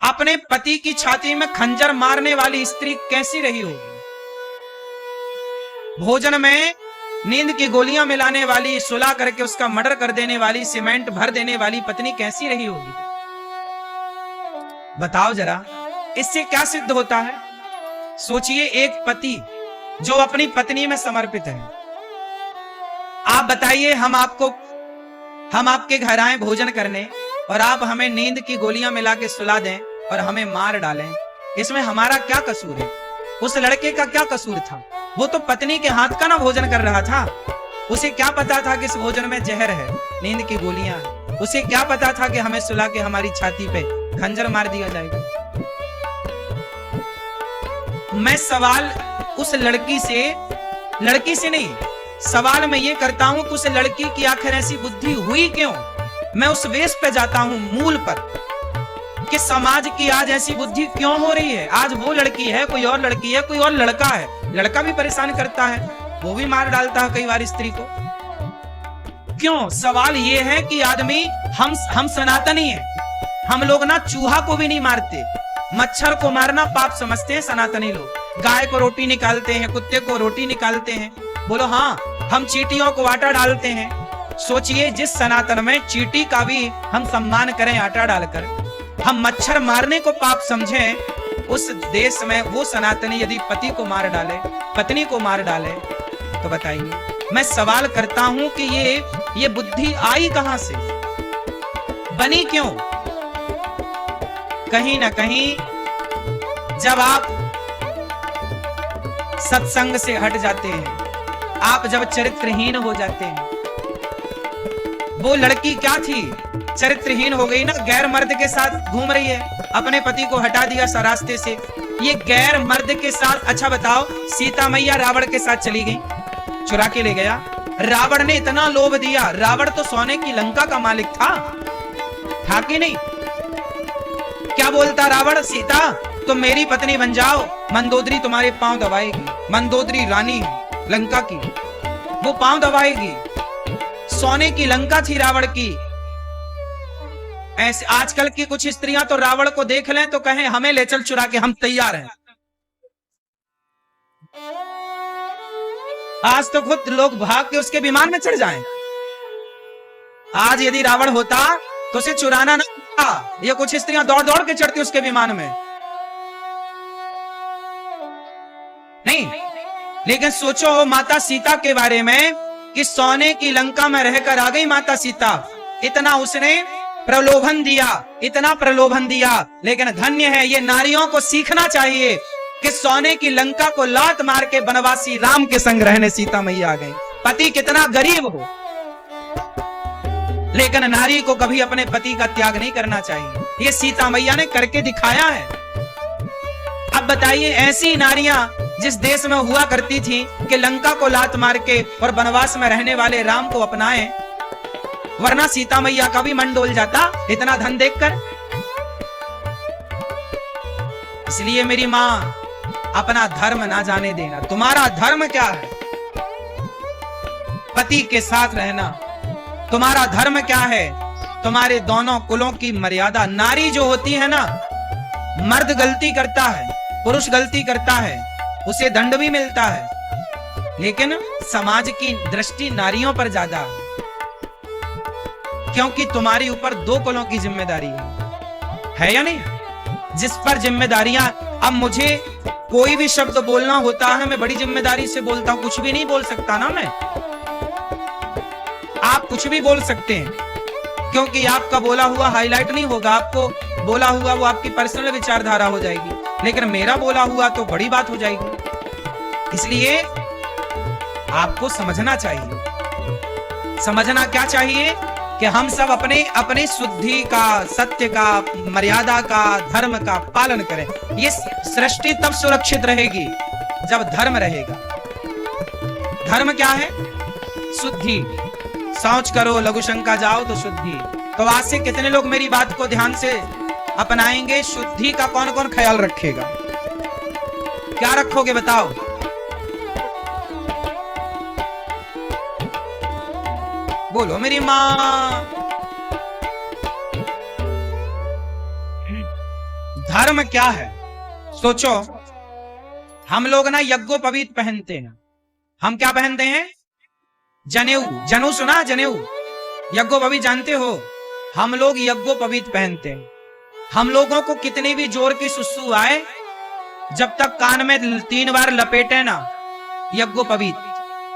अपने पति की छाती में खंजर मारने वाली स्त्री कैसी रही होगी? भोजन में नींद की गोलियां मिलाने वाली, सुला करके उसका मर्डर कर देने वाली, सीमेंट भर देने वाली पत्नी कैसी रही होगी? बताओ जरा, इससे क्या सिद्ध होता है? सोचिए, एक पति जो अपनी पत्नी में समर्पित है। आप बताइए, हम आपके घर आए भोजन करने और आप हमें नींद की गोलियां मिला के सुला दें और हमें मार डालें, इसमें हमारा क्या कसूर है? उस लड़के का क्या कसूर था? वो तो पत्नी के हाथ का ना भोजन कर रहा था। उसे क्या पता था कि इस भोजन में जहर है, नींद की गोलियां हैं। उसे क्या पता था कि हमें सुला के हमारी छाती पे खंजर मार दिया जाएगा? मैं सवाल उस लड़की से नहीं, सवाल मैं ये करता हूं कि उस लड़की की आखिर ऐसी बुद्धि हुई क्यों? मैं उस वेश पे जाता हूं, मूल पर, कि समाज की आज ऐसी बुद्धि क्यों हो रही है। आज वो लड़की है, कोई और लड़की है, कोई और लड़का है, लड़का भी परेशान करता है, वो भी मार डालता है कई बार स्त्री को। क्यों? सवाल ये है कि आदमी, हम सनातनी हैं, हम लोग ना चूहा को भी नहीं मारते, मच्छर को मारना पाप समझते हैं सनातनी लोग। गाय को रोटी निकालते हैं, कुत्ते को रोटी निकालते हैं, बोलो हाँ, हम चींटियों को आटा डालते हैं। सोचिए, जिस सनातन में चींटी का भी हम सम्मान करें आटा डालकर, हम मच्छर मारने को पाप समझें, उस देश में वो सनातनी यदि पति को मार डाले, पत्नी को मार डाले, तो बताइए। मैं सवाल करता हूं कि ये बुद्धि आई कहां से, बनी क्यों? कहीं ना कहीं जब आप सत्संग से हट जाते हैं, आप जब चरित्रहीन हो जाते हैं। वो लड़की क्या थी? चरित्रहीन हो गई ना, गैर मर्द के साथ घूम रही है, अपने पति को हटा दिया रास्ते से, ये गैर मर्द के साथ। अच्छा बताओ, सीता मैया रावण के साथ चली गई, चुरा के ले गया। रावण ने इतना लोभ दिया, रावण तो सोने की लंका का मालिक था कि नहीं? क्या बोलता रावण? सीता तुम मेरी पत्नी बन जाओ, मंदोदरी तुम्हारे पांव दबाएगी। मंदोदरी रानी लंका की, वो पांव दबाएगी। सोने की लंका थी रावण की। ऐसे आजकल की कुछ स्त्रियां तो रावण को देख लें तो कहें हमें ले चल चुरा के, हम तैयार हैं। आज तो खुद लोग भाग के उसके विमान में चढ़ जाएं। आज यदि रावण होता तो उसे चुराना ना था, ये कुछ स्त्रियां दौड़ दौड़ के चढ़ती उसके विमान में। नहीं, लेकिन सोचो माता सीता के बारे में कि सोने की लंका में रहकर आ गई माता सीता। इतना उसने प्रलोभन दिया, इतना प्रलोभन दिया, लेकिन धन्य है, ये नारियों को सीखना चाहिए कि सोने की लंका को लात मार के वनवासी राम के संग रहने सीता मैया आ गई। पति कितना गरीब हो, लेकिन नारी को कभी अपने पति का त्याग नहीं करना चाहिए। ये सीता मैया ने करके दिखाया है। अब बताइए, ऐसी नारियां जिस देश में हुआ करती थी कि लंका को लात मार के और वनवास में रहने वाले राम को अपनाए, वरना सीता मैया का भी मन डोल जाता इतना धन देखकर। इसलिए मेरी मां, अपना धर्म ना जाने देना। तुम्हारा धर्म क्या है? पति के साथ रहना। तुम्हारा धर्म क्या है? तुम्हारे दोनों कुलों की मर्यादा। नारी जो होती है ना, मर्द गलती करता है, पुरुष गलती करता है, उसे दंड भी मिलता है, लेकिन समाज की दृष्टि नारियों पर ज्यादा है, क्योंकि तुम्हारी ऊपर दो कुलों की जिम्मेदारी है या नहीं? जिस पर जिम्मेदारियां, अब मुझे कोई भी शब्द बोलना होता है, मैं बड़ी जिम्मेदारी से बोलता हूं। कुछ भी नहीं बोल सकता ना मैं, आप कुछ भी बोल सकते हैं, क्योंकि आपका बोला हुआ हाईलाइट नहीं होगा, आपको बोला हुआ वो आपकी पर्सनल विचारधारा हो जाएगी, लेकिन मेरा बोला हुआ तो बड़ी बात हो जाएगी। इसलिए आपको समझना चाहिए। समझना क्या चाहिए? कि हम सब अपने अपने शुद्धि का, सत्य का, मर्यादा का, धर्म का पालन करें। ये सृष्टि तब सुरक्षित रहेगी जब धर्म रहेगा। धर्म क्या है? शुद्धि। शौच करो, लघु शंका जाओ तो शुद्धि। तो आज से कितने लोग मेरी बात को ध्यान से अपनाएंगे? शुद्धि का कौन कौन ख्याल रखेगा? क्या रखोगे बताओ? बोलो मेरी मां। धर्म क्या है? सोचो, हम लोग ना यज्ञोपवीत पहनते हैं। हम क्या पहनते हैं? जनेऊ। जनेऊ सुना? जनेऊ, यज्ञोपवीत जानते हो? हम लोग यज्ञोपवीत पहनते हैं। हम लोगों को कितनी भी जोर की सुसु आए, जब तक कान में 3 बार लपेटे ना यज्ञोपवीत,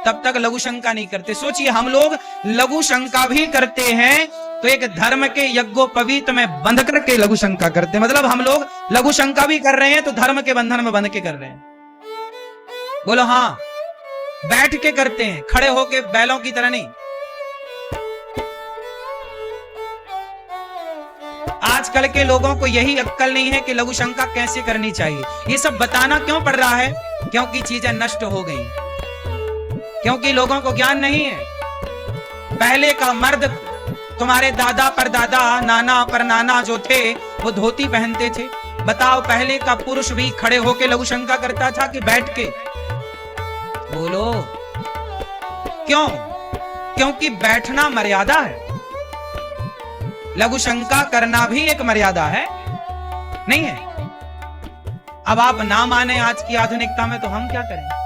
तब तक लघु शंका नहीं करते। सोचिए, हम लोग लघु शंका भी करते हैं तो एक धर्म के यज्ञोपवीत में बंध करके लघु शंका करते हैं। मतलब हम लोग लघु शंका भी कर रहे हैं तो धर्म के बंधन में बंध के कर रहे हैं। बोलो हाँ। बैठ के करते हैं, खड़े होके बैलों की तरह नहीं। आजकल के लोगों को यही अक्ल नहीं है कि लघु शंका कैसे करनी चाहिए। ये सब बताना क्यों पड़ रहा है? क्योंकि चीजें नष्ट हो गई, क्योंकि लोगों को ज्ञान नहीं है। पहले का मर्द, तुम्हारे दादा परदादा, नाना परनाना जो थे, वो धोती पहनते थे। बताओ, पहले का पुरुष भी खड़े होके लघु शंका करता था कि बैठ के? बोलो क्यों? क्योंकि बैठना मर्यादा है, लघु शंका करना भी एक मर्यादा है, नहीं है? अब आप ना माने आज की आधुनिकता में, तो हम क्या करें?